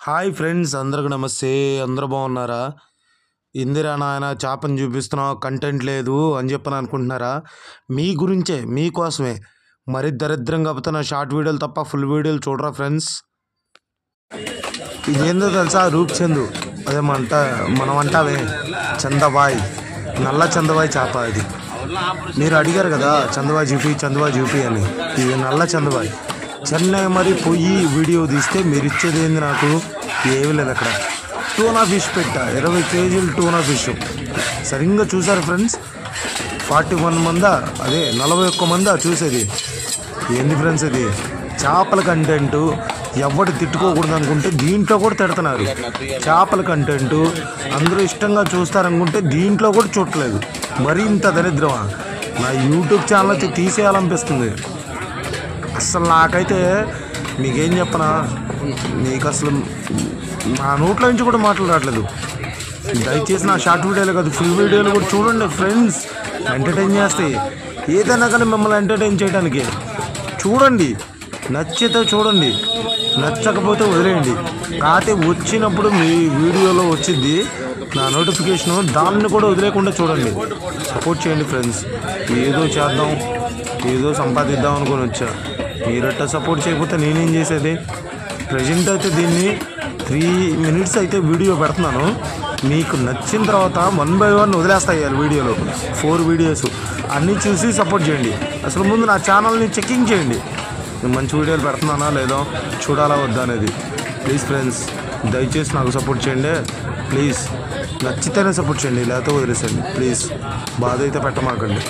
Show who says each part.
Speaker 1: Hi friends, అందరికి నమస్తే. అందరూ బాగున్నారా? ఇందిరా నాయన చేపను చూపిస్తున్నావు, కంటెంట్ లేదు అని చెప్పని అనుకుంటున్నారా? మీ గురించే, మీకోసమే. మరి దరిద్రంగా అవుతున్న షార్ట్ వీడియోలు తప్ప ఫుల్ వీడియోలు చూడరా ఫ్రెండ్స్. ఇదేందో తెలుసా? రూప్చందు, అదే మనం అంటావే చందబాయ్, నల్ల చందబాయ్ చేప. ఇది మీరు అడిగారు కదా, చందబాయ్ చూపి అని. ఇది నల్ల చందబాయ్. చెన్నై మరి పోయి వీడియో తీస్తే మీరు ఇచ్చేది ఏంది నాకు? ఏమీ లేదు. అక్కడ టూనా ఫిష్ పెట్టా, 20 కేజీలు టూనా ఫిష్. సరిగ్గా చూసారు ఫ్రెండ్స్? 41 మందా, అదే 41 మందా చూసేది. ఏంది ఫ్రెండ్స్ ఇది? చేపల కంటెంటు ఎవరు తిట్టుకోకూడదు అనుకుంటే దీంట్లో కూడా తిడుతున్నారు. చేపల కంటెంటు అందరూ ఇష్టంగా చూస్తారనుకుంటే దీంట్లో కూడా చూడట్లేదు. మరీ ఇంత దరిద్రమా? నా యూట్యూబ్ ఛానల్ తీసేయాలనిపిస్తుంది. అసలు నాకైతే మీకేం చెప్పనా, మీకు అసలు నా నోట్లో నుంచి కూడా మాటలు రావట్లేదు. దయచేసి నా షార్ట్ వీడియోలు కాదు, ఫుల్ వీడియోలు కూడా చూడండి ఫ్రెండ్స్. ఎంటర్టైన్ చేస్తాయి. ఏదైనా కానీ మిమ్మల్ని ఎంటర్టైన్ చేయడానికి చూడండి. నచ్చితే చూడండి, నచ్చకపోతే వదిలేయండి. కాకపోతే వచ్చినప్పుడు మీ వీడియోలో వచ్చింది నా నోటిఫికేషను, దాన్ని కూడా వదిలేకుండా చూడండి. సపోర్ట్ చేయండి ఫ్రెండ్స్. ఏదో చేద్దాం, ఏదో సంపాదిద్దాం అనుకొని వచ్చా. మీరట్ట సపోర్ట్ చేయకపోతే నేనేం చేసేది? ప్రజెంట్ అయితే దీన్ని 3 minutes అయితే వీడియో పెడుతున్నాను. మీకు నచ్చిన తర్వాత 1 by 1 వదిలేస్తాయి వీడియోలో. 4 వీడియోస్ అన్నీ చూసి సపోర్ట్ చేయండి. అసలు ముందు నా ఛానల్ని చెకింగ్ చేయండి. నేను మంచి వీడియోలు పెడుతున్నానా లేదో చూడాలా వద్దా అనేది. ప్లీజ్ ఫ్రెండ్స్, దయచేసి నాకు సపోర్ట్ చేయండి ప్లీజ్. నచ్చితేనే సపోర్ట్ చేయండి, లేకపోతే వదిలేసేయండి ప్లీజ్. బాధ అయితే పెట్టమాకండి.